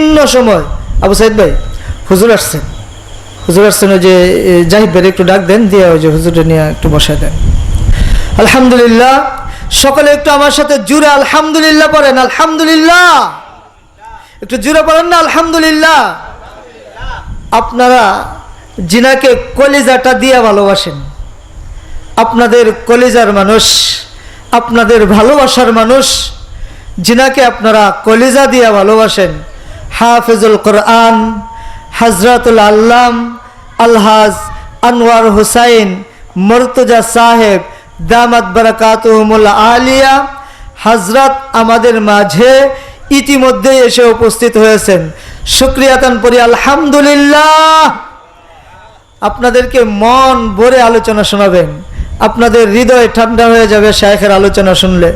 বিভিন্ন সময়। আবু সাইদ ভাই, হুজুর আসছেন, ওই যে জাহিদ ভাই একটু ডাক দেন, দিয়ে ওই যে হুজুরটা নিয়ে একটু বসায় দেন। আলহামদুলিল্লাহ, সকলে একটু আমার সাথে জুড়ে আলহামদুলিল্লাহ পড়েন। আলহামদুলিল্লাহ, একটু জুড়ে পড়েন না আলহামদুলিল্লাহ। আপনারা জিনাকে কলিজাটা দিয়ে ভালোবাসেন, আপনাদের কলিজার মানুষ, আপনাদের ভালোবাসার মানুষ, জিনাকে আপনারা কলিজা দিয়ে ভালোবাসেন। হাফিজুল কোরআন হযরতুল আল্লাম আলহাজ আনোয়ার হুসাইন মুর্তজা সাহেব দামাত বারাকাতুহুমুল আলিয়া হযরত আমাদের মাঝে ইতিমধ্যে এসে উপস্থিত হয়েছেন। শুকরিয়াতান পড়ি আলহামদুলিল্লাহ। আপনাদেরকে মন ভরে আলোচনা শোনাবেন, আপনাদের হৃদয় ঠান্ডা হয়ে যাবে শায়েখের আলোচনা শুনলে।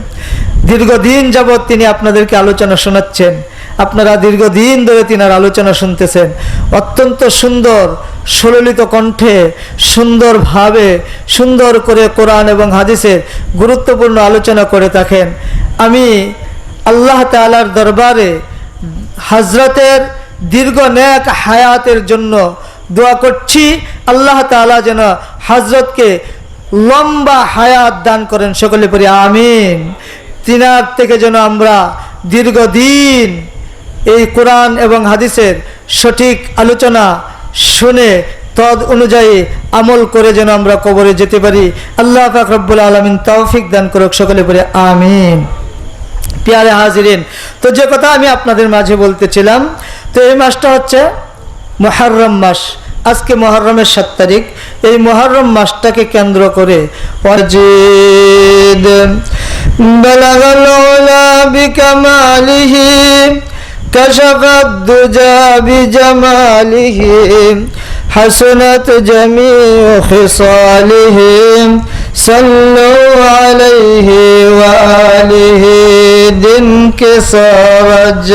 দীর্ঘদিন যাবৎ তিনি আপনাদেরকে আলোচনা শোনাচ্ছেন, আপনারা দীর্ঘদিন ধরে তিনার আলোচনা শুনতেছেন। অত্যন্ত সুন্দর সুললিত কণ্ঠে সুন্দরভাবে সুন্দর করে কোরআন এবং হাদিসের গুরুত্বপূর্ণ আলোচনা করে থাকেন। আমি আল্লাহ তাআলার দরবারে হযরতের দীর্ঘ নেক হায়াতের জন্য দোয়া করছি, আল্লাহ তাআলা যেন হযরতকে লম্বা হায়াত দান করেন। সকলে পড়ি আমিন। তিনার থেকে যেন আমরা দীর্ঘদিন এই কোরআন এবং হাদিসের সঠিক আলোচনা শুনে তদ অনুযায়ী আমল করে যেন আমরা কবরে যেতে পারি। আল্লাহ পাক রব্বুল আলামিন তৌফিক দান করুক। সকলে পড়ি আমিন। প্যারে হাজিরিন, তো যে কথা আমি আপনাদের মাঝে বলতেছিলাম, তো এই মাসটা হচ্ছে মুহররম মাস। আজকে মুহররমের 7 তারিখ। এই মুহররম মাসটাকে কেন্দ্র করে ওয়াজিদ বালাগাল উলা বিকামালিহি কাশাফাদ দুজা বিজামালিহি হাসনাত জামিউ খিসালিহি সাল্লু আলাইহি ওয়া আলিহি। दिन के सूरज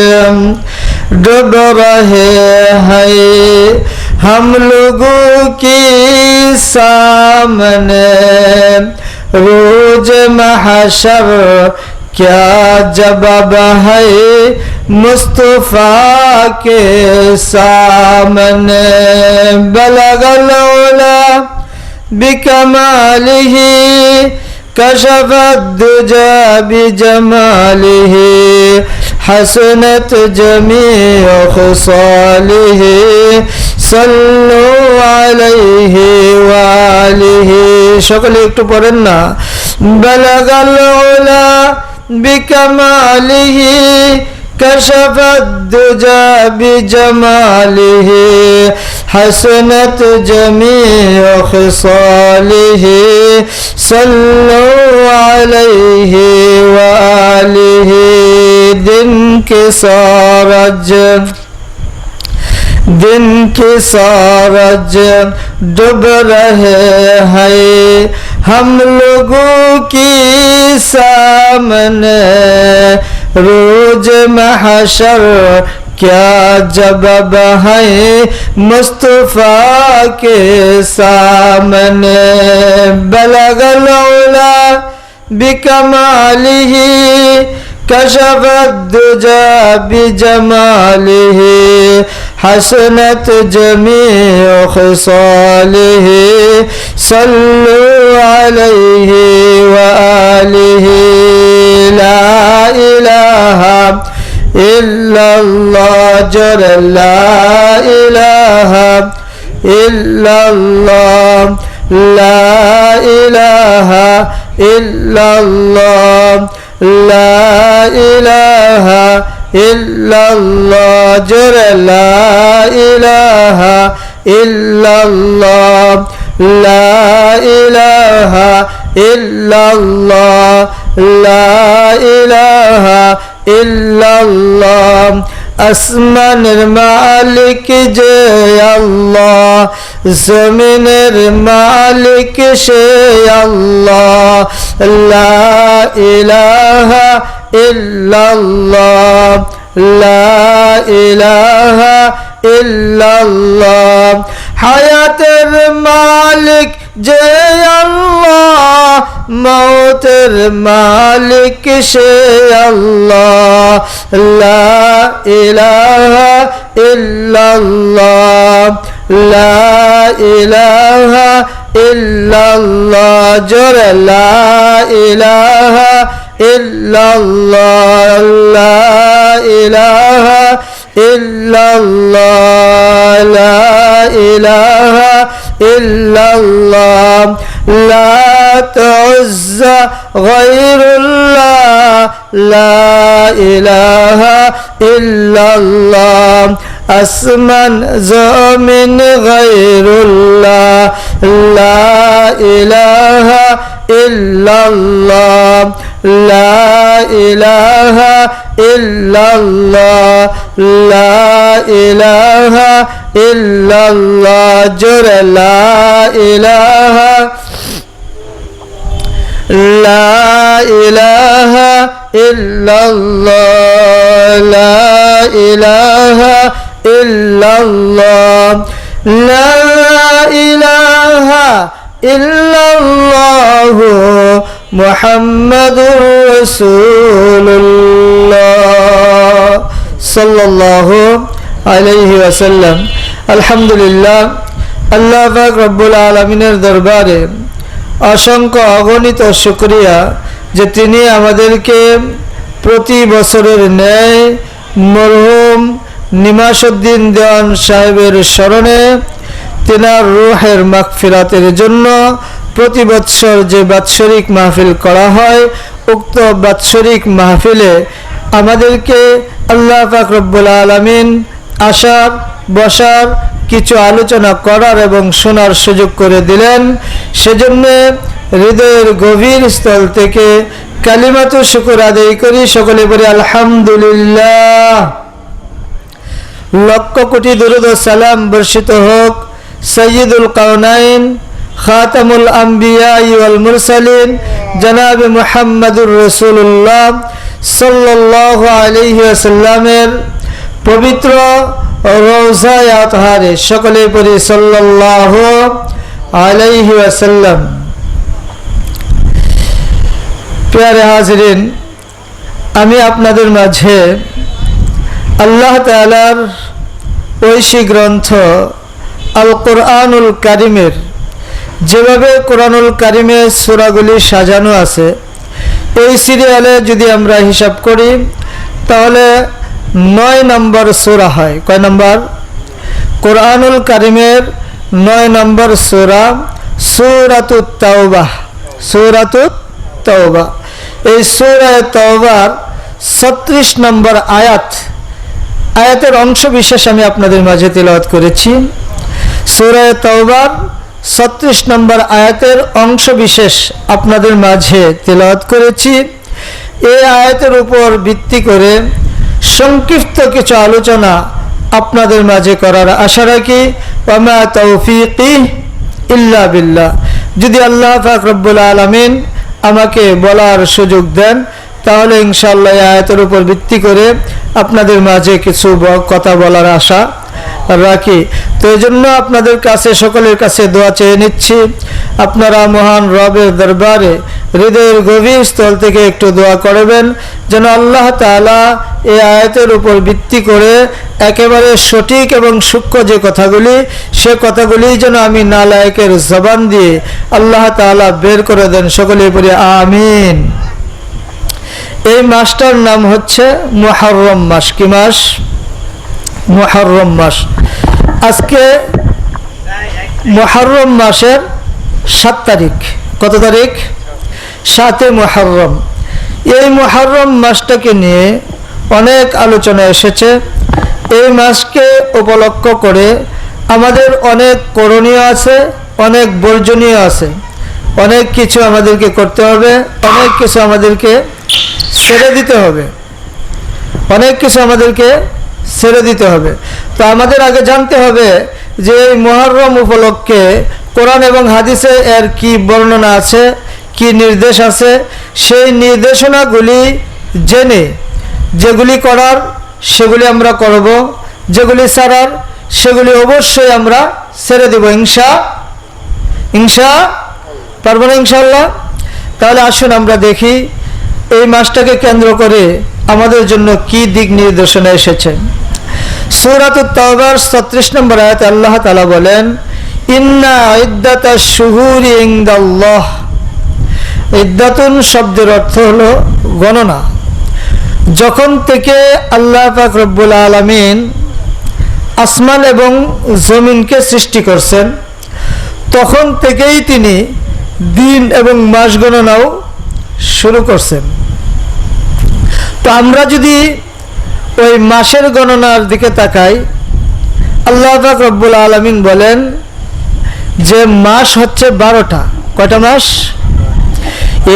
डूब रहे हैं हम लोगों की सामने, रोज महशर क्या जवाब है मुस्तफा के सामने। बलगल उला बिकमालिही कशफत दुजा बिजमालिही हसनत जमीउ खुसालिही सल्लु अलैहि वा आलिहि। সকলে একটু পড়েন না। বালাগাল উলা বিকামালিহি কশফত দুজা বিজমালিহি हसनत जमीउ খিসালিহি सल्लु अलैहि वा आलिहि। दिन के सूरज डूब रहे हैं हम लोगों की सामने, रोज महशर क्या जवाब है मुस्तफा के सामने। बलगल उला बिकमालिही कशफत दुजा बिजमालिही हसनत जमीउ খিসালিহি सल्लु अलैहि वा आलिहि। ला इलाहा इल्लल्लाह जर ला इलाहा इल्लल्लाह ला इलाहा इल्लल्लाह ला इलाहा इल्लल्लाह जर ला इलाहा इल्लल्लाह ला इलाहा इल्लल्लाह ला इलाहा इल्लल्लाह। আসমানের মালিক যে আল্লাহ, জমিনের মালিক সে আল্লাহ। লা ইলাহা ইল্লাল্লাহ লা ইলাহা ইল্লাল্লাহ। হায়াতের মালিক যে আল্লাহ, মৌতের মালিক সে আল্লাহ। লা ইলাহা ইল্লাল্লাহ, লা ইলাহা ইল্লাল্লাহ, জোরে লা ইলাহা ইল্লাল্লাহ, লা ইলাহা ইল্লাল্লাহ, লা ইলাহা ইল্লাল্লাহ। লাত উজ্জা গায়রুল্লাহ, লা ইলাহা ইল্লাল্লাহ। আসমান জমিন গায়রুল্লাহ, লা ইলাহা ইল্লাল্লাহ, লা ইলাহা ইল্লাল্লাহ, লা ইলাহা ইল্লাল্লাহ, জোরে লা ইলাহা, লা ইলাহা ইল্লাল্লাহ, লা ইলাহা ইল্লাল্লাহ, লা ইলাহা ইল্লাল্লাহু মুহাম্মাদুর রাসূলুল্লাহ সাল্লাল্লাহু আলাইহি ওয়াসাল্লাম। আলহামদুলিল্লাহ, আল্লাহ পাক রব্বুল আলামিনের দরবারে অসংখ্য অগণিত শুকরিয়া যে তিনি আমাদেরকে প্রতি বছরের ন্যায় মরহুম নিমাসউদ্দিন দেওয়ান সাহেবের স্মরণে তিনার রূহের মাগফিরাতের জন্য প্রতি বৎসর যে বাৎসরিক মাহফিল করা হয়, উক্ত বাৎসরিক মাহফিলে আমাদেরকে আল্লাহ পাক রব্বুল আলামিন আসার, বসার, কিছু আলোচনা করার এবং শোনার সুযোগ করে দিলেন। সেজন্য হৃদয়ের গভীর স্থল থেকে কালিমাতু শুকর আদায় করি। সকলে বলি আলহামদুলিল্লাহ। লক্ষ কোটি দুরূদ ও সালাম বর্ষিত হোক সাইয়্যিদুল কাওনাইন, খাতামুল আম্বিয়া ওয়াল মুরসালিন, জনাব মুহাম্মদুর রাসূলুল্লাহ সাল্লাল্লাহু আলাইহি ওয়াসাল্লামের পবিত্র রওজায়ে আতহারে। সকলে পড়ি সাল্লাল্লাহু আলাইহি ওয়াসাল্লাম। প্রিয় হাজিরিন, আমি আপনাদের মাঝে আল্লাহ তাআলার ঐশী গ্রন্থ আল কোরআনুল কারিমের যেভাবে কোরআনুল কারিমে সূরাগুলি সাজানো আছে, এই সিরিয়ালে যদি আমরা হিসাব করি তাহলে 9 নম্বর সূরা হয়। কয় নম্বর? কোরআনুল কারিমের 9 নম্বর সূরা সূরাতুত তাওবাহ। সূরাতুত তাওবাহ, এই সূরা তাওবার 36 নম্বর আয়াতের অংশ বিশেষ আমি আপনাদের মাঝে তিলাওয়াত করেছি। সূরা তাওবার 36 নম্বর আয়াতের অংশ বিশেষ আপনাদের মাঝে তিলাওয়াত করেছি। এই আয়াতের উপর ভিত্তি করে সংক্ষিপ্ত কিছু আলোচনা আপনাদের মাঝে করার আশা রাখি। ওয়া মা তাওফীকি ইল্লা বিল্লাহ। যদি আল্লাহ পাক রব্বুল আলামিন আমাকে বলার সুযোগ দেন তাহলে ইনশাআল্লাহ এই আয়াতের উপর ভিত্তি করে আপনাদের মাঝে কিছু কথা বলার আশা রাখি। তো এই জন্য আপনাদের কাছে, সকলের কাছে দোয়া চেয়ে নিচ্ছি, আপনারা মহান রবের দরবারে হৃদয়ের গভীর স্থল থেকে একটু দোয়া করবেন যেন আল্লাহ তাআলা এই আয়াতের উপর ভিত্তি করে একেবারে সঠিক এবং সূক্ষ্ম যে কথাগুলি, সে কথাগুলি যেন আমি নালায়েকের জবান দিয়ে আল্লাহ তাআলা বের করে দেন। সকলে পড়ি আমিন। এই মাসটার নাম হচ্ছে মুহররম মাস। কি মাস? মুহররম মাস। আজকে মুহররম মাসের 7 তারিখ। কত তারিখ? 7 মুহররম। এই মুহররম মাসটাকে নিয়ে অনেক আলোচনা এসেছে। এই মাসকে উপলক্ষ করে আমাদের অনেক করণীয় আছে, অনেক বর্জনীয় আছে। অনেক কিছু আমাদেরকে করতে হবে, অনেক কিছু আমাদেরকে ছেড়ে দিতে হবে, অনেক কিছু আমাদেরকে ছেড়ে দিতে হবে। তো আমাদের আগে জানতে হবে যে এই মুহররম উপলক্ষে কোরআন এবং হাদিসে এর কি বর্ণনা আছে, কি নির্দেশ আছে। সেই নির্দেশনাগুলি জেনে যেগুলি করার সেগুলি আমরা করব, যেগুলি ছাড়ার সেগুলি অবশ্যই আমরা ছেড়ে দেব পারবো না ইনশাআল্লাহ? তাহলে আসুন আমরা দেখি এই মাসটাকে কেন্দ্র করে আমাদের জন্য কি দিক নির্দেশনা এসেছে। সূরাতুত তাওবার 36 নম্বর আয়াতে আল্লাহ তাআলা বলেন, ইন্না ইদ্দাতাশ শুহুরি ইনদাল্লাহ। ইদ্দাতুন শব্দের অর্থ হলো গণনা। যখন থেকে আল্লাহ পাক রব্বুল আলামিন আসমান এবং জমিনকে সৃষ্টি করছেন, তখন থেকেই তিনি দিন এবং মাস গণনাও শুরু করছেন। তো আমরা যদি ওই মাসের গণনার দিকে তাকাই, আল্লাহ পাক রব্বুল আলামিন বলেন যে মাস হচ্ছে 12টা। কয়টা মাস?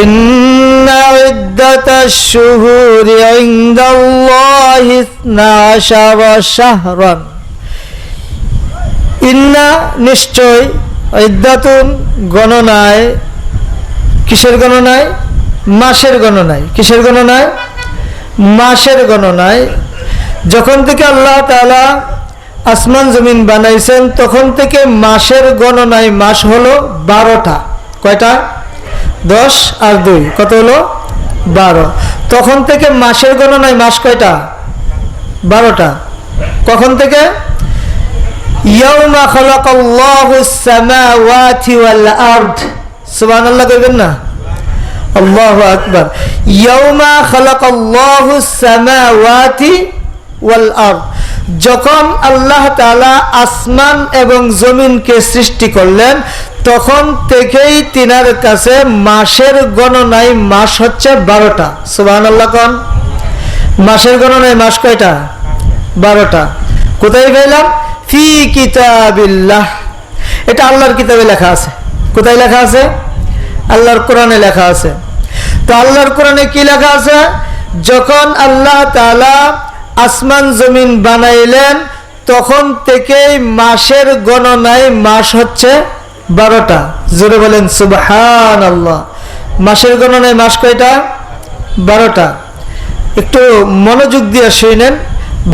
ইন্না ইদ্দাতাশ শুহুরি ইনদাল্লাহি 12 শাহরান। ইন্না নিশ্চয়, ইদ্দাতুন গণনায়, কিসের গণনায়? মাসের গণনায়। কিসের গণনায়? মাসের গণনায়। যখন থেকে আল্লাহ তাআলা আসমান জমিন বানাইছেন, তখন থেকে মাসের গণনায় মাস হলো 12টা। কয়টা? 10 আর 2 কত হলো? 12। তখন থেকে মাসের গণনায় মাস কয়টা? 12টা। কখন থেকে? ইয়াউমা খালাকাল্লাহুস সামাওয়াতি ওয়াল আরদ। সুবহানাল্লাহ কইবেন না? আল্লাহু আকবার। ইয়াউমা খালাকাল্লাহুস সামাওয়াতি ওয়াল আরদ। যখন আল্লাহ তাআলা আসমান এবং জমিনকে সৃষ্টি করলেন, তখন থেকেই তিনার কাছে মাসের গণনায় মাস হচ্ছে 12টা। সুবহানাল্লাহ কোন? মাসের গণনায় মাস কয়টা? 12টা। কোথায় পেলাম? ফি কিতাবিল্লাহ। এটা আল্লাহর কিতাবে লেখা আছে। কোথায় লেখা আছে? আল্লাহর কোরআনে লেখা আছে। তো আল্লাহর কোরআনে কি লেখা আছে? যখন আল্লাহ তাআলা আসমান জমিন বানাইলেন, তখন থেকেই মাসের গণনায় মাস হচ্ছে 12টা। জোরে বলেন সুবহানাল্লাহ। মাসের গণনায় মাস কয়টা? 12টা। একটু মনোযোগ দিয়ে শুনেন,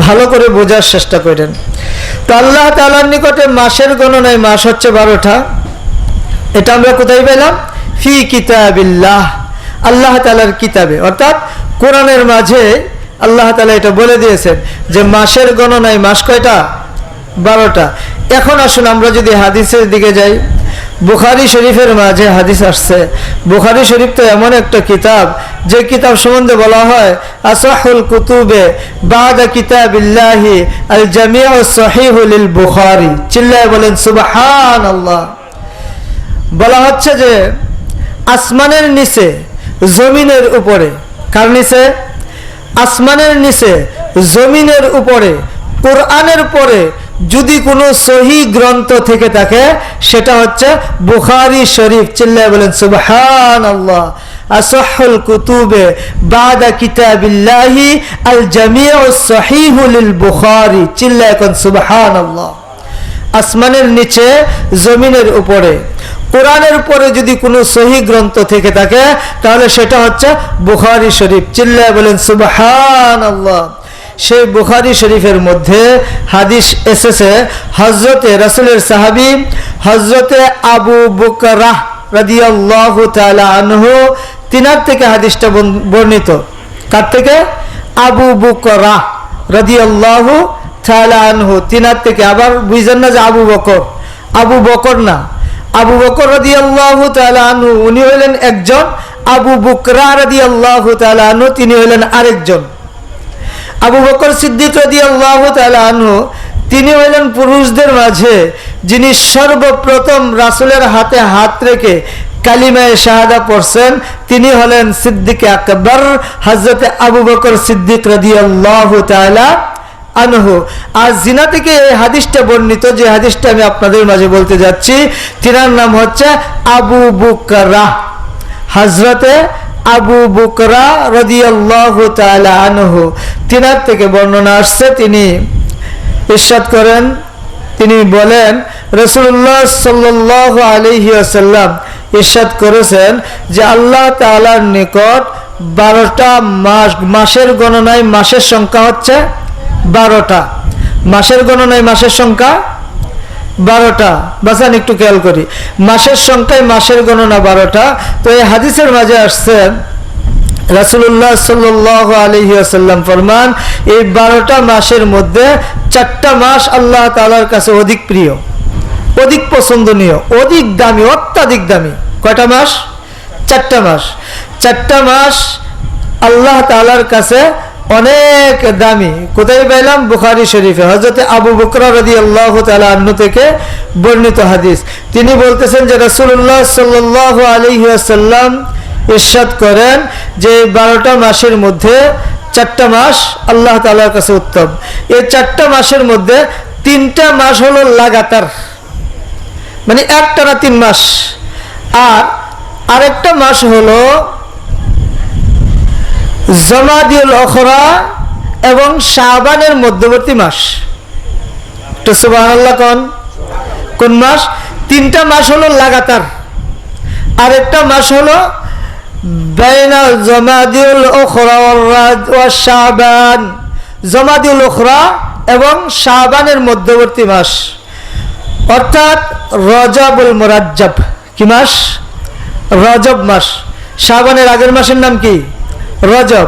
ভালো করে বোঝার চেষ্টা করেন। তো আল্লাহ তাআলার নিকটে মাসের গণনায় মাস হচ্ছে 12টা। এটা আমরা কোথায় পেলাম? ফি কিতাবিল্লাহ, আল্লাহ তাআলার কিতাবে, অর্থাৎ কোরআনের মাঝে আল্লাহ তাআলা এটা বলে দিয়েছেন যে মাসের গণনায় মাস কয়টা? 12টা। এখন আসুন আমরা যদি হাদিসের দিকে যাই, বুখারী শরীফের মাঝে হাদিস আসছে। বুখারী শরীফ তো এমন একটা কিতাব, যে কিতাব সম্বন্ধে বলা হয় আসাহুল কুতুবে বাদা কিতাবিল্লাহি আল জামিউ সহিহু লিল বুখারী। চিল্লায়ে বলেন সুবহানাল্লাহ। বলা হচ্ছে যে আসমানের নিচে জমিনের উপরে, কার নিচে? আসমানের নিচে জমিনের উপরে কোরআনের পরে যদি কোনো সহি গ্রন্থ থেকে থাকে, সেটা হচ্ছে বুখারী শরীফ। চিল্লায়ে বলেন সুবহানাল্লাহ। আসাহুল কুতুবে বাদা কিতাবিল্লাহি আল জামিউ সহিহু লিল বুখারী। চিল্লায়ে কোন সুবহানাল্লাহ। আসমানের নিচে জমিনের উপরে কোরআনের পরে যদি কোনো সহি গ্রন্থ থেকে থাকে, তাহলে সেটা হচ্ছে বুখারী শরীফ। চিল্লায়ে বলেন সুবহানাল্লাহ। সেই বুখারী শরীফের মধ্যে হাদিস এসেছে, হযরতে রাসূলের সাহাবী হযরতে আবু বকরা রাদিয়াল্লাহু তাআলা আনহু, তিনার থেকে হাদিসটা বর্ণিত। কার থেকে? আবু বকরা রাদিয়াল্লাহু তাআলা আনহু, তিনার থেকে। আবার বুঝছেন না যে আবু বকর, আবু বকর না, আবু বকর রাদিয়াল্লাহু তাআলা আনহু উনি হলেন একজন, আবু বকরা রাদিয়াল্লাহু তাআলা আনহু তিনি হলেন আরেকজন। আবু বকর সিদ্দিক রাদিয়াল্লাহু তাআলা আনহু তিনি হলেন পুরুষদের মাঝে যিনি সর্বপ্রথম রাসূলের হাতে হাত রেখে কালিমায়ে শাহাদা পড়ছেন। তিনি হলেন সিদ্দিক আকবর হযরত আবু বকর সিদ্দিক রাদিয়াল্লাহু তাআলা আনহু। আর জিনা থেকে এই হাদিসটা বর্ণিত, যে হাদিসটা আমি আপনাদের মাঝে বলতে যাচ্ছি, তিনার নাম হচ্ছে আবু বকরা, হযরতে আবু বকরা রাদিয়াল্লাহু তাআলা আনহু। তিনার থেকে বর্ণনা আসছে, তিনি ইরশাদ করেন, তিনি বলেন রাসূলুল্লাহ সাল্লাল্লাহু আলাইহি ওয়াসাল্লাম ইরশাদ করেছেন যে আল্লাহ তাআলার নিকট 12টা মাসের গণনায় মাসের সংখ্যা হচ্ছে 12টা। মাসের গণনায় মাসের সংখ্যা 12টা। বাসান একটু খেয়াল করি, মাসের সংখ্যায় মাসের গণনা 12টা। তো এই হাদিসের মাঝে আসছে রাসূলুল্লাহ সাল্লাল্লাহু আলাইহি ওয়াসাল্লাম ফরমান, এই 12টা মাসের মধ্যে 4টা মাস আল্লাহ তাআলার কাছে অধিক প্রিয়, অধিক পছন্দনীয়, অধিক দামি, অত্যাধিক দামি। কয়টা মাস? 4টা মাস। 4টা মাস আল্লাহ তাআলার কাছে অনেক দামি। কোথায় পেলাম? বুখারী শরীফে হযরত আবু বকর রাদিয়াল্লাহু তাআলা আনহু থেকে বর্ণিত হাদিস। তিনি বলতেছেন যে রাসূলুল্লাহ সাল্লাল্লাহু আলাইহি ওয়াসাল্লাম ইরশাদ করেন যে 12টা মাসের মধ্যে 4টা মাস আল্লাহ তাআলার কাছে উত্তম। এই 4টা মাসের মধ্যে 3টা মাস হলো লাগাতার, মানে একটানা 3 মাস, আর আরেকটা মাস হলো জমাদিউল আখরা এবং শাবানের মধ্যবর্তী মাস। তো সুবহানাল্লাহ, কোন মাস? 3টা মাস হলো লাগাতার, আরেকটা মাস হলো বাইনা জমাদিউল আখরা ওয়া শাবান, জমাদিউল আখরা এবং শাবানের মধ্যবর্তী মাস, অর্থাৎ রজবুল মুরাজ্জব। কি মাস? রজব মাস। শাবানের আগের মাসের নাম কি? রজব।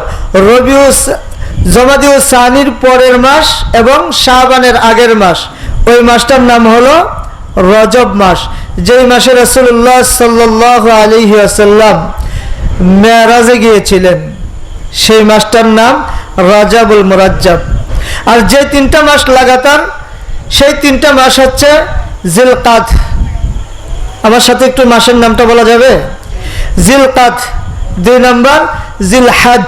জমাদিউ সানির পরের মাস এবং শাবানের আগের মাস, ওই মাসটার নাম হলো রজব মাস। যেই মাসে রাসূলুল্লাহ সাল্লাল্লাহু আলাইহি ওয়াসাল্লাম মেরাজে গিয়েছিলেন, সেই মাসটার নাম রজবুল মুরাজ্জব। আর যে 3টা মাস লাগাতার, সেই 3টা মাস হচ্ছে জিলকাদ। আমার সাথে একটু মাসের নামটা বলা যাবে? জিলকাদ 2 নাম্বার, জিলহজ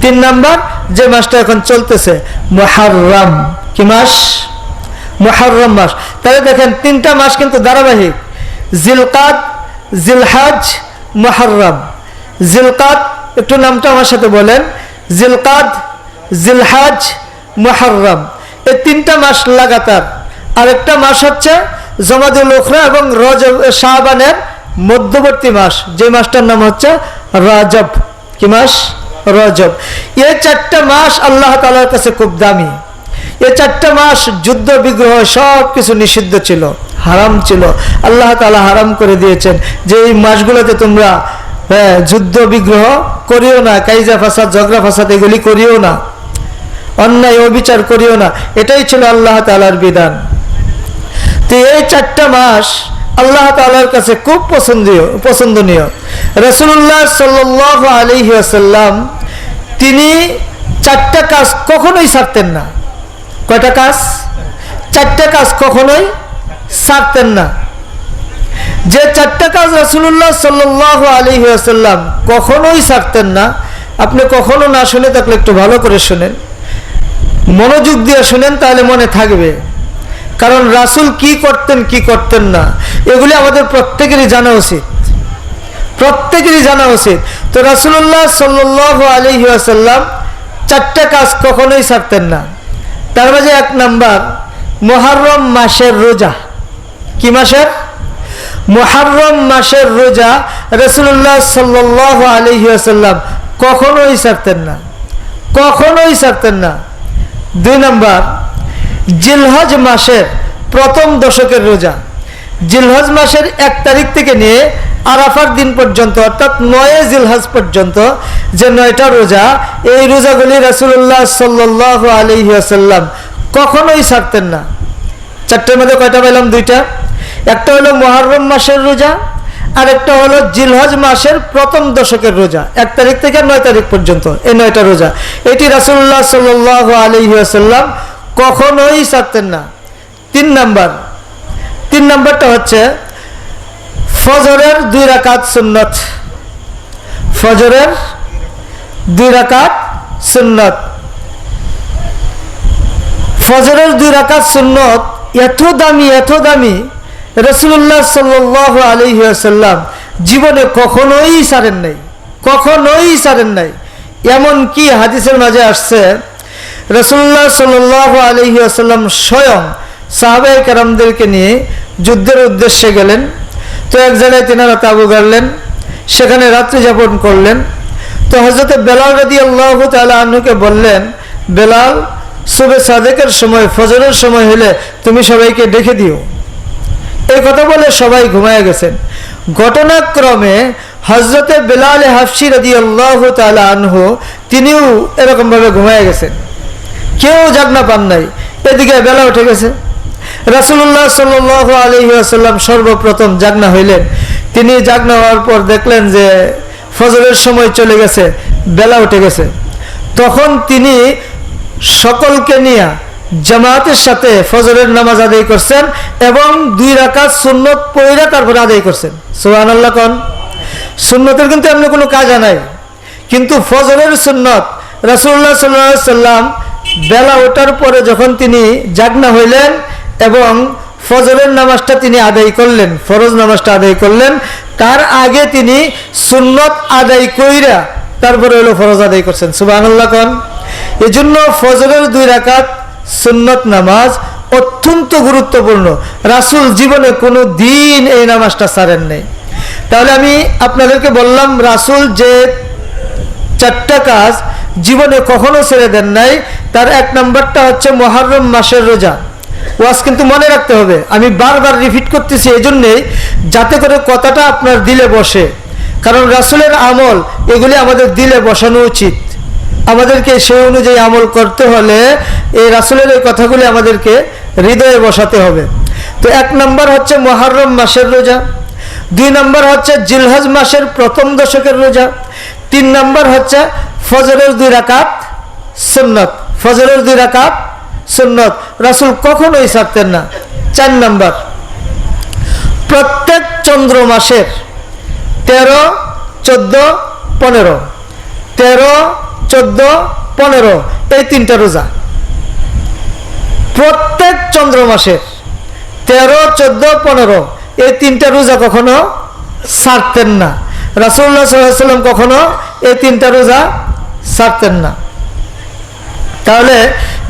3 নাম্বার, যে মাসটা এখন চলতেছে মুহররম। কি মাস? মুহররম মাস। তাহলে দেখেন 3টা মাস কিন্তু ধারাবাহিক, জিলকাদ, জিলহজ, মুহররম। জিলকাদ, একটু নামটা আমার সাথে বলেন, জিলকাদ, জিলহজ, মুহররম, এই 3টা মাস লাগাতার। আরেকটা মাস হচ্ছে জমাদিউল আখরা এবং রজব শাবানের মধ্যবর্তী মাস, যে মাসটার নাম হচ্ছে রজব। কি মাস? রজব। এই 4টা মাস আল্লাহ তাআলার কাছে খুব দামি। এই 4টা মাস যুদ্ধ বিগ্রহ সব কিছু নিষিদ্ধ ছিল, হারাম ছিল। আল্লাহ তাআলা হারাম করে দিয়েছেন যে এই মাসগুলোতে তোমরা যুদ্ধ বিগ্রহ করিও না, কাইজা ফাসাদ, ঝগড়া ফাসাদ এগুলি করিও না, অন্যায় অবিচার করিও না। এটাই ছিল আল্লাহ তাআলার বিধান। তো এই 4টা মাস আল্লাহ তাআলার কাছে খুব পছন্দনীয়। রাসূলুল্লাহ সাল্লাল্লাহু আলাইহি ওয়াসাল্লাম তিনি 4টা কাজ কখনোই ছাড়তেন না। কয়টা কাজ? 4টা কাজ কখনোই ছাড়তেন না। যে 4টা কাজ রাসূলুল্লাহ সাল্লাল্লাহু আলাইহি ওয়াসাল্লাম কখনোই ছাড়তেন না, আপনি কখনো না শুনে থাকলে একটু ভালো করে শুনেন, মনোযোগ দিয়ে শুনেন, তাহলে মনে থাকবে। কারণ রাসূল কি করতেন কি করতেন না এগুলি আমাদের প্রত্যেকেরই জানা উচিত, প্রত্যেকেরই জানা উচিত। তো রাসূলুল্লাহ সাল্লাল্লাহু আলাইহি ওয়াসাল্লাম 4টা কাজ কখনোই ছাড়তেন না। তার মাঝে 1 নাম্বার, মুহররম মাসের রোজা। কি মাসের? মুহররম মাসের রোজা রাসূলুল্লাহ সাল্লাল্লাহু আলাইহি ওয়াসাল্লাম কখনোই ছাড়তেন না, কখনোই ছাড়তেন না। 2 নাম্বার, জিলহজ মাসের প্রথম দশকের রোজা। জিলহজ মাসের 1 তারিখ থেকে নিয়ে আরাফার দিন পর্যন্ত, অর্থাৎ 9 জিলহজ পর্যন্ত যে 9টা রোজা, এই রোজাগুলি রাসূলুল্লাহ সাল্লাল্লাহু আলাইহি ওয়াসাল্লাম কখনোই ছাড়তেন না। 4টার মধ্যে কয়টা পেলাম? 2টা। একটা হলো মুহররম মাসের রোজা, আর একটা হলো জিলহজ মাসের প্রথম দশকের রোজা, 1 তারিখ থেকে 9 তারিখ পর্যন্ত, এই 9টা রোজা। এটি রাসূলুল্লাহ সাল্লাল্লাহু আলাইহি ওয়াসাল্লাম কখনোই ছাড়তেন না। 3 নাম্বারটা হচ্ছে ফজরের 2 রাকাত সুন্নত। ফজরের 2 রাকাত সুন্নত। ফজরের 2 রাকাত সুন্নত এত দামি, এত দামি, রাসূলুল্লাহ সাল্লাল্লাহু আলাইহি ওয়াসাল্লাম জীবনে কখনোই ছাড়েন নাই, কখনোই ছাড়েন নাই। এমন কি হাদিসের মাঝে আসছে, রাসূলুল্লাহ সাল্লাল্লাহু আলাইহি ওয়াসাল্লাম স্বয়ং সাহাবায়ে কেরামদেরকে নিয়ে যুদ্ধের উদ্দেশ্যে গেলেন। তো এক জায়গায় তিনারা তাঁবু গাড়লেন, সেখানে রাত্রি যাপন করলেন। তো হযরত বেলাল রাদিয়াল্লাহু তাআলা আনহুকে বললেন, বেলাল সুবহে সাদেকের সময়, ফজরের সময় হলে তুমি সবাইকে ডেকে দিও। এই কথা বলে সবাই ঘুমায় গেছেন। ঘটনাক্রমে হযরতে বেলাল হাফসি রাদিয়াল্লাহু তাআলা আনহু তিনিও এরকমভাবে ঘুমায় গেছেন, কেউ জাগনা পান নাই। এদিকে বেলা উঠে গেছে। রাসূলুল্লাহ সাল্লাল্লাহু আলাইহি ওয়াসাল্লাম সর্বপ্রথম জাগনা হইলেন। তিনি জাগনা হওয়ার পর দেখলেন যে ফজরের সময় চলে গেছে, বেলা উঠে গেছে। তখন তিনি সকলকে নিয়ে জামাতের সাথে ফজরের নামাজ আদায় করছেন এবং 2 রাকাত সুন্নত পড়ে তারপরে আদায় করছেন। সুবহানাল্লাহ কোন। সুন্নতের কিন্তু এমনি কোনো কাজা নাই, কিন্তু ফজরের সুন্নত রাসূলুল্লাহ সাল্লাল্লাহু আলাইহি সাল্লাম বেলা ওঠার পরে যখন তিনি জাগনা হইলেন এবং ফজরের নামাজটা তিনি আদায় করলেন, ফরজ নামাজটা আদায় করলেন, তার আগে তিনি সুন্নত আদায় কইরা তারপরে হলো ফরজ আদায় করছেন। সুবহানাল্লাহ কোন। এজন্য ফজরের 2 রাকাত সুন্নত নামাজ অত্যন্ত গুরুত্বপূর্ণ। রাসূল জীবনে কোনো দিন এই নামাজটা ছাড়েন নাই। তাহলে আমি আপনাদেরকে বললাম রাসূল যে 4টা কাজ জীবনে কখনো ছেড়ে দেন নাই, তার 1 নম্বরটা হচ্ছে মুহররম মাসের রোজা। ওয়াজ কিন্তু মনে রাখতে হবে, আমি বারবার রিপিট করতেছি এই জন্যেই যাতে করে কথাটা আপনার দিলে বসে, কারণ রাসূলের আমল এগুলি আমাদের দিলে বসানো উচিত। আমাদেরকে সেই অনুযায়ী আমল করতে হলে এই রাসূলের এই কথাগুলি আমাদেরকে হৃদয়ে বসাতে হবে। তো 1 নম্বর হচ্ছে মুহররম মাসের রোজা, 2 নম্বর হচ্ছে জিলহজ মাসের প্রথম দশকের রোজা, 3 নম্বর হচ্ছে ফজরের 2 রাকাত সুন্নত। ফজরের 2 রাকাত সুন্নত রাসূল কখনোই ছাড়তেন না। 4 নম্বর প্রত্যেক চন্দ্র মাসের 13, 14, 15, 13, 14, 15 এই 3টা রোজা প্রত্যেক চন্দ্র মাসের 13, 14, 15 এই 3টা রোজা কখনো ছাড়তেন না। রাসূলুল্লাহ সাল্লাল্লাহু আলাইহি ওয়াসাল্লাম কখনো এই 3টা রোজা ছাড়তেন না। তাহলে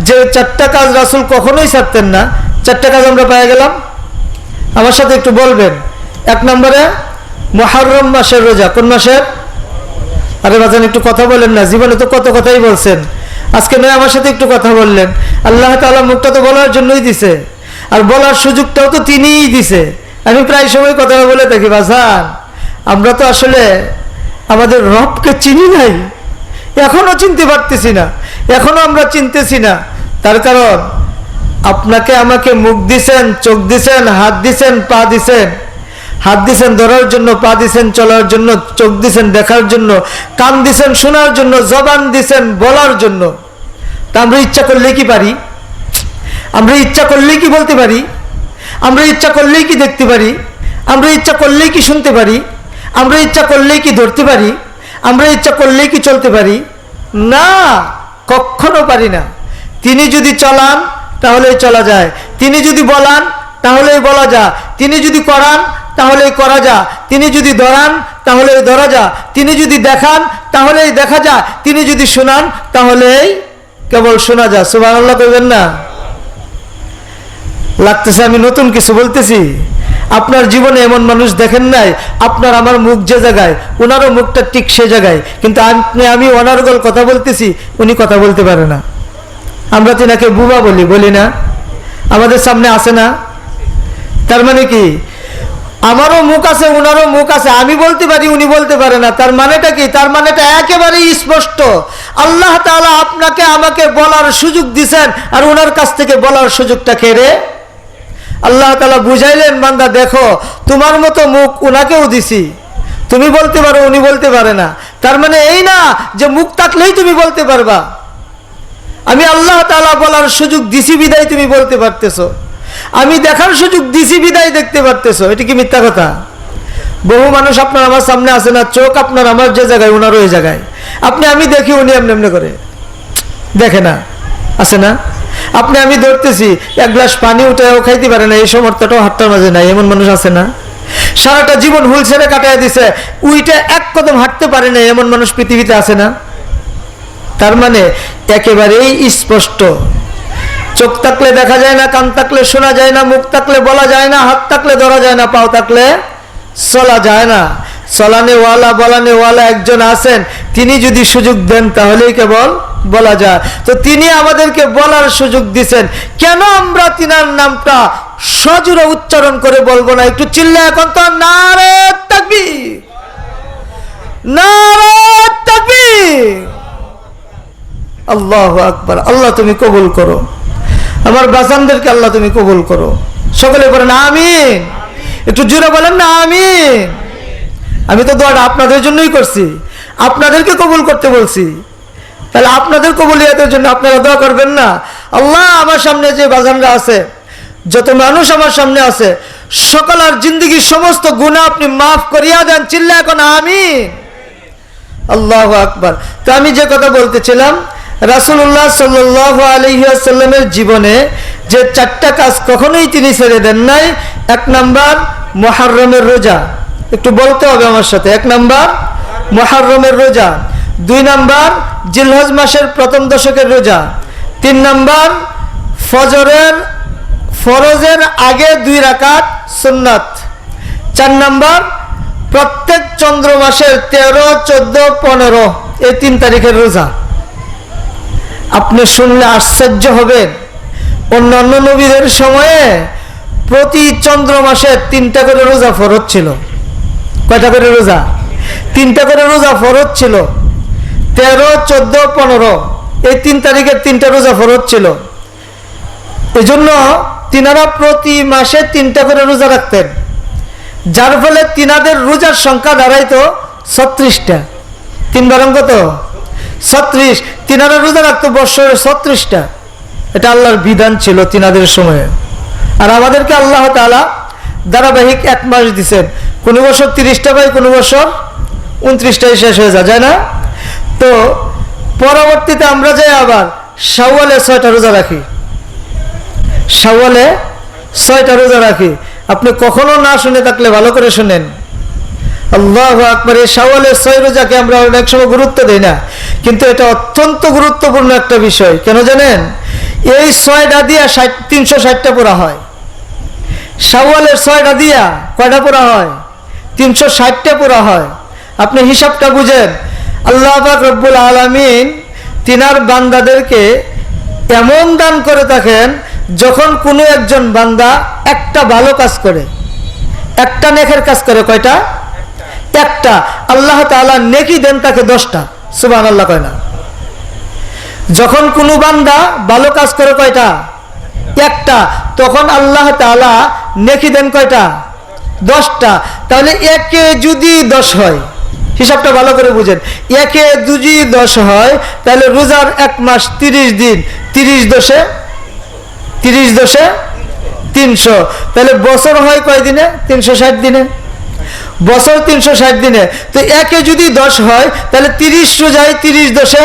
যে 4টা কাজ রাসূল কখনোই ছাড়তেন না, 4টা কাজ আমরা পেয়ে গেলাম। আমার সাথে একটু বলবেন। 1 নম্বরে মুহররম মাসের রোজা। কোন মাসের? আরে বাজান একটু কথা বলেন না, জীবনে তো কত কথাই বলছেন, আজকে নয় আমার সাথে একটু কথা বললেন। আল্লাহ তাআলা মুখটা তো বলার জন্যই দিছে, আর বলার সুযোগটাও তো তিনিই দিছে। আমি প্রায় সময় কথা বলে থাকি বাজান, আমরা তো আসলে আমাদের রবকে চিনি নাই, এখনো চিনতে পারতেছি না, এখনো আমরা চিনতেছি না। তার কারণ আপনাকে আমাকে মুখ দিছেন, চোখ দিছেন, হাত দিছেন, পা দিছেন। হাত দিছেন ধরার জন্য, পা দিছেন চলার জন্য, চোখ দিছেন দেখার জন্য, কান দিছেন শোনার জন্য, জবান দিছেন বলার জন্য। তা আমরা ইচ্ছা করলেই কি পারি? আমরা ইচ্ছা করলেই কি বলতে পারি? আমরা ইচ্ছা করলেই কি দেখতে পারি? আমরা ইচ্ছা করলেই কি শুনতে পারি? আমরা ইচ্ছা করলেই কি ধরতে পারি? আমরা ইচ্ছা করলেই কি চলতে পারি? না, কখনো পারি না। তিনি যদি চলান তাহলেই চলা যায়, তিনি যদি বলান তাহলেই বলা যায়, তিনি যদি করান তাহলেই করা যায়, তিনি যদি ধরান তাহলেই ধরা যায়, তিনি যদি দেখান তাহলেই দেখা যায়, তিনি যদি শোনান তাহলেই কেবল শোনা যায়। সুবহানাল্লাহ কইবেন না? লাগতেছে আমি নতুন কিছু বলতেছি। আপনার জীবনে এমন মানুষ দেখেন নাই, আপনার আমার মুখ যে জায়গায় ওনারও মুখটা ঠিক সে জায়গায়, কিন্তু আমি অনার্গল কথা বলতেছি, উনি কথা বলতে পারে না। আমরা তিনাকে বুবা বলি না? আমাদের সামনে আসে না? তার মানে কি আমারও মুখ আছে, ওনারও মুখ আছে, আমি বলতে পারি উনি বলতে পারে না। তার মানেটা কি? তার মানেটা একেবারেই স্পষ্ট। আল্লাহ তাআলা আপনাকে আমাকে বলার সুযোগ দিছেন, আর ওনার কাছ থেকে বলার সুযোগটা কেড়ে আল্লাহ তাআলা বুঝাইলেন, বান্দা দেখো তোমার মতো মুখ ওনাকেও দিছি, তুমি বলতে পারো উনি বলতে পারে না। তার মানে এই না যে মুখ থাকলেই তুমি বলতে পারবা। আমি আল্লাহ তাআলা বলার সুযোগ দিছি বিদায় তুমি বলতে পারতেছো, আমি দেখার সুযোগ দিছি বিদায় দেখতে পারতেছো। এটা কি মিথ্যা কথা? বহু মানুষ আপনার আমার সামনে আসে না, চোখ আপনার আমার যে জায়গায় ওনারও ওই জায়গায়। আপনি আমি দেখি, উনি এমনি এমনি করে দেখে না, আসে না? আপনি আমি ধরতেছি, 1 গ্লাস পানি উঠেও খাইতে পারে না, এই সমর্থটাও হাতটার মাঝে নাই, এমন মানুষ আছে না? সারাটা জীবন হুল ছেড়ে কাটায় দিছে, উইটা 1 কদম হাঁটতে পারে না, এমন মানুষ পৃথিবীতে আছে না? তার মানে একেবারেই স্পষ্ট। চোখ থাকলে দেখা যায় না, কান থাকলে শোনা যায় না, মুখ থাকলে বলা যায় না, হাত থাকলে ধরা যায় না, পাও থাকলে চলা যায় না। চলানেওয়ালা বলানেওয়ালা একজন আছেন, তিনি যদি সুযোগ দেন তাহলেই কেবল বলা যায়। তো তিনি আমাদেরকে বলার সুযোগ দিচ্ছেন, কেন আমরা তিনার নামটা সজোরে উচ্চারণ করে বলবো না? একটু চিল্লায় এখন তো নারে তাকবীর, নারে তাকবীর, আল্লাহু আকবার। আল্লাহ তুমি কবুল করো, আমার বাজানদেরকে আল্লাহ তুমি কবুল করো। সকলে বলেন আমিন। একটু জোরে বলেন না আমিন। আমি তো দোয়াটা আপনাদের জন্যই করছি, আপনাদেরকে কবুল করতে বলছি, তাহলে আপনাদের কবুলিয়াতের জন্য আপনারা দোয়া করবেন না? আল্লাহ আমার সামনে যে বাজানরা আছে, যত মানুষ আমার সামনে আছে, সকলের জিন্দগির সমস্ত গুনাহ আপনি মাফ করিয়া দেন। চিল্লা এখন আমিন। আল্লাহু আকবার। তো আমি যে কথা বলতেছিলাম, রাসূলুল্লাহ সাল্লাল্লাহু আলাইহি ওয়াসাল্লামের জীবনে যে 4টা কাজ কখনোই তিনি ছেড়ে দেন নাই। 1 নাম্বার মুহররমের রোজা, একটু বলতে হবে আমার সাথে। 1 নাম্বার মুহররমের রোজা, 2 নাম্বার জিলহজ মাসের প্রথম দশকের রোজা, 3 নাম্বার ফরজের আগে 2 রাকাত সুন্নাত, 4 নাম্বার প্রত্যেক চন্দ্র মাসের 13, 14, 15 এই 3 তারিখের রোজা। আপনি শুনলে আশ্চর্য হবেন, অন্যান্য নবীদের সময়ে প্রতি চন্দ্র মাসে 3টা করে রোজা ফরজ ছিল। কয়টা করে রোজা? 3টা করে রোজা ফরজ ছিল। 13, 14, 15 এই 3 তারিখের 3টা রোজা ফরজ ছিল। এই জন্য তিনারা প্রতি মাসে 3টা করে রোজা রাখতেন, যার ফলে তিনাদের রোজার সংখ্যা দাঁড়াইতো 36টা। 3 বারং কত? 36। তিনারা রোজা রাখতো বৎসরে 36টা। এটা আল্লাহর বিধান ছিল তিনাদের সময়ে। আর আমাদেরকে আল্লাহ তাআলা ধারাবাহিক 1 মাস দিচ্ছেন। কোনো বছর 30টা পাই, কোনো বছর 29টাই শেষ হয়ে যায় না? তো পরবর্তীতে আমরা যাই আবার শাওয়ালে 6টা রোজা রাখি, শাওয়ালে 6টা রোজা রাখি। আপনি কখনো না শুনে থাকলে ভালো করে শুনেন, আল্লাহু আকবার। এই শাওয়ালের 6 রোজাকে আমরা অনেক সময় গুরুত্ব দেই না, কিন্তু এটা অত্যন্ত গুরুত্বপূর্ণ একটা বিষয়। কেন জানেন? এই 6টা দিয়া 360টা পড়া হয়। শাওয়ালের 6টা দিয়া কয়টা পড়া হয়? 360টা পড়া হয়। আপনি হিসাবটা বুঝেন। আল্লাহ পাক রব্বুল আলামিন তিনার বান্দাদেরকে এমন দান করে থাকেন, যখন কোনো একজন বান্দা একটা ভালো কাজ করে, একটা নেকের কাজ করে, কয়টা? একটা, আল্লাহ তাআলা নেকি দেন তাকে 10টা। সুবহানাল্লাহ কয় না? যখন কোনো বান্দা ভালো কাজ করে কয়টা? একটা, তখন আল্লাহ তাআলা নেকি দেন কয়টা? 10টা। তাহলে একে যদি 10 হয়, হিসাবটা ভালো করে বুঝেন, একে যদি 10 হয়, তাহলে রোজার 1 মাস 30 দিন, 30 দশে 300। তাহলে বছর হয় কয় দিনে? 360 দিনে। বছর 360 দিনে। তো একে যদি 10 হয়, তাহলে 30 রোজায় 30 দশে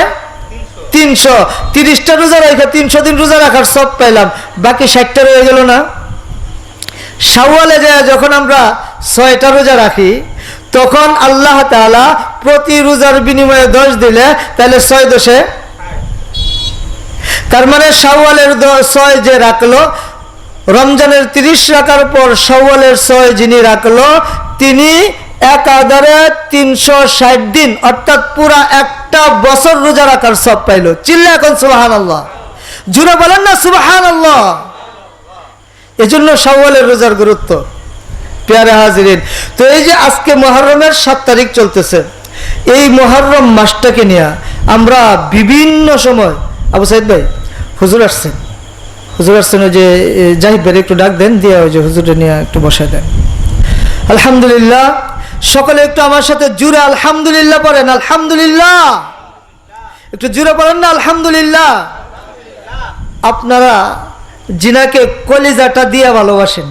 300। 30টা রোজা রাখা 300 দিন রোজা রাখার সব পাইলাম, বাকি 60টা রয়ে গেল না? শাওয়ালে যায় যখন আমরা 6টা রোজা রাখি, তখন আল্লাহ তাআলা প্রতি রোজার বিনিময়ে 10 দিলে তাহলে 6 দশে, তার মানে শাওয়ালের 6 যে রাখলো, রমজানের 30 রাখার পর শাওয়ালের 6 যিনি রাখলো, তিনি একাধারে 360 দিন, অর্থাৎ পুরা একটা বছর রোজা রাখার সব পাইল। চিল্লা এখন সুবহানাল্লাহ, জুড়ে বলেন না সুবহানাল্লাহ। এজন্য শাওয়ালের রোজার গুরুত্ব। প্যারে হাজিরিন, তো এই যে আজকে মুহররমের 7 তারিখ চলতেছে, এই মুহররম মাসটাকে নিয়ে আমরা বিভিন্ন সময়, আবু সাইদ ভাই হুজুর আসছেন, ওই যে জাহিদ ভাই একটু ডাক দেন, দিয়ে ওই যে হুজুরে নিয়ে একটু বসায় দেন। আলহামদুলিল্লাহ, সকলে একটু আমার সাথে জুড়ে আলহামদুলিল্লাহ পড়েন। আলহামদুলিল্লাহ, একটু জুড়ে পড়েন না আলহামদুলিল্লাহ। আপনারা জিনাকে কলিজাটা দিয়ে ভালোবাসেন,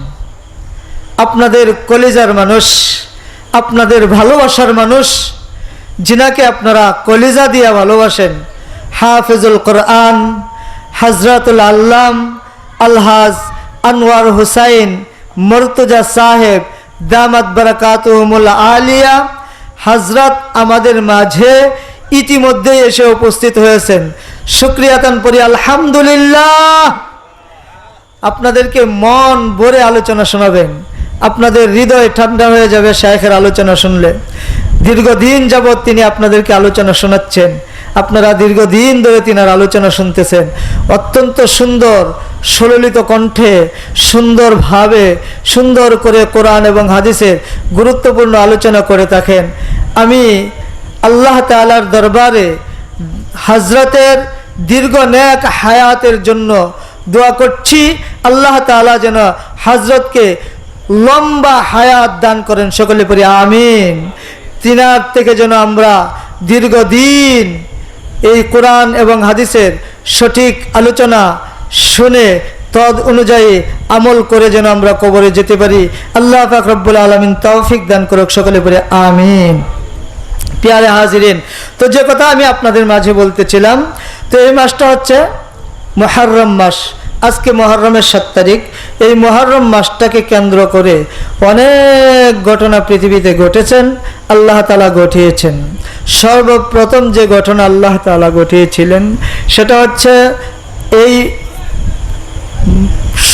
আপনাদের কলিজার মানুষ, আপনাদের ভালোবাসার মানুষ, জিনাকে আপনারা কলিজা দিয়ে ভালোবাসেন। হাফিজুল কোরআন হযরতুল আল্লাম আলহাজ আনোয়ার হুসাইন মুর্তজা সাহেব দামাত বারাকাতুহুমুল আলিয়া হযরত আমাদের মাঝে ইতিমধ্যে এসে উপস্থিত হয়েছেন। শুকরিয়াতান পড়ি আলহামদুলিল্লাহ। আপনাদেরকে মন ভরে আলোচনা শোনাবেন, আপনাদের হৃদয় ঠান্ডা হয়ে যাবে শায়েখের আলোচনা শুনলে। দীর্ঘদিন যাবৎ তিনি আপনাদেরকে আলোচনা শোনাচ্ছেন, আপনারা দীর্ঘদিন ধরে তিনার আলোচনা শুনতেছেন। অত্যন্ত সুন্দর সললিত কণ্ঠে সুন্দরভাবে সুন্দর করে কোরআন এবং হাদিসের গুরুত্বপূর্ণ আলোচনা করে থাকেন। আমি আল্লাহ তাআলার দরবারে হযরতের দীর্ঘ নেক হায়াতের জন্য দোয়া করছি, আল্লাহ তাআলা যেন হযরতকে লম্বা হায়াত দান করেন। সকলে পড়ি আমিন। তিনার থেকে যেন আমরা দীর্ঘদিন এই কোরআন এবং হাদিসের সঠিক আলোচনা শুনে তদ অনুযায়ী আমল করে যেন আমরা কবরে যেতে পারি। আল্লাহ পাক রব্বুল আলামিন তৌফিক দান করুক। সকলে পড়ি আমিন। প্যারে হাজিরিন, তো যে কথা আমি আপনাদের মাঝে বলতেছিলাম, তো এই মাসটা হচ্ছে মুহররম মাস। আজকে মুহররমের 7 তারিখ। এই মুহররম মাসটাকে কেন্দ্র করে অনেক ঘটনা পৃথিবীতে ঘটেছেন, আল্লাহ তাআলা ঘটিয়েছেন। সর্বপ্রথম যে ঘটনা আল্লাহ তাআলা ঘটিয়েছিলেন সেটা হচ্ছে এই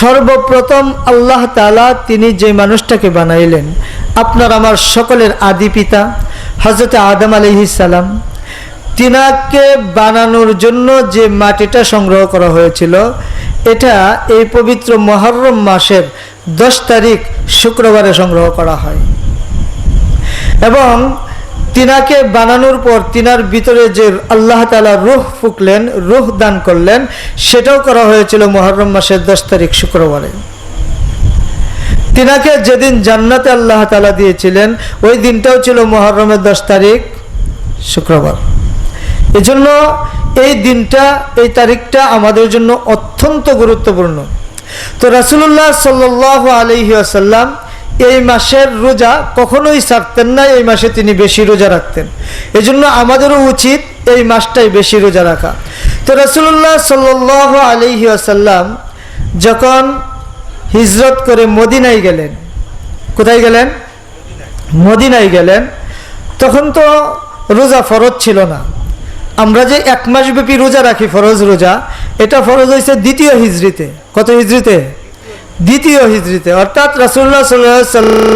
সর্বপ্রথম আল্লাহ তাআলা তিনি যে মানুষটাকে বানাইলেন, আপনার আমার সকলের আদি পিতা হযরত আদম আলাইহিস সালাম, তিনাকে বানানোর জন্য যে মাটিটা সংগ্রহ করা হয়েছিল, এটা এই পবিত্র মুহররম মাসের 10 তারিখ শুক্রবারে সংগ্রহ করা হয়। এবং তিনাকে বানানোর পর তিনার ভিতরে যে আল্লাহ তাআলা রূহ ফুঁকলেন, রূহ দান করলেন, সেটাও করা হয়েছিল মুহররম মাসের 10 তারিখ শুক্রবারে। তিনাকে যেদিন জান্নাতে আল্লাহ তাআলা দিয়েছিলেন, ওই দিনটাও ছিল মুহররমের 10 তারিখ শুক্রবার। এজন্য এই দিনটা, এই তারিখটা আমাদের জন্য অত্যন্ত গুরুত্বপূর্ণ। তো রাসূলুল্লাহ সাল্লাল্লাহু আলাইহি ওয়াসাল্লাম এই মাসের রোজা কখনোই ছাড়তেন না, এই মাসে তিনি বেশি রোজা রাখতেন। এজন্য আমাদেরও উচিত এই মাসটাই বেশি রোজা রাখা। তো রাসূলুল্লাহ সাল্লাল্লাহু আলাইহি ওয়াসাল্লাম যখন হিজরত করে মদিনায় গেলেন, কোথায় গেলেন? মদিনায় গেলেন। তখন তো রোজা ফরজ ছিল না। আমরা যে 1 মাস ব্যাপী রোজা রাখি, ফরজ রোজা, এটা ফরজ হয়েছে 2য় হিজরিতে। কত হিজরিতে? 2য় হিজরিতে। অর্থাৎ রাসূলুল্লাহ সাল্লাল্লাহু আলাইহি ওয়াসাল্লাম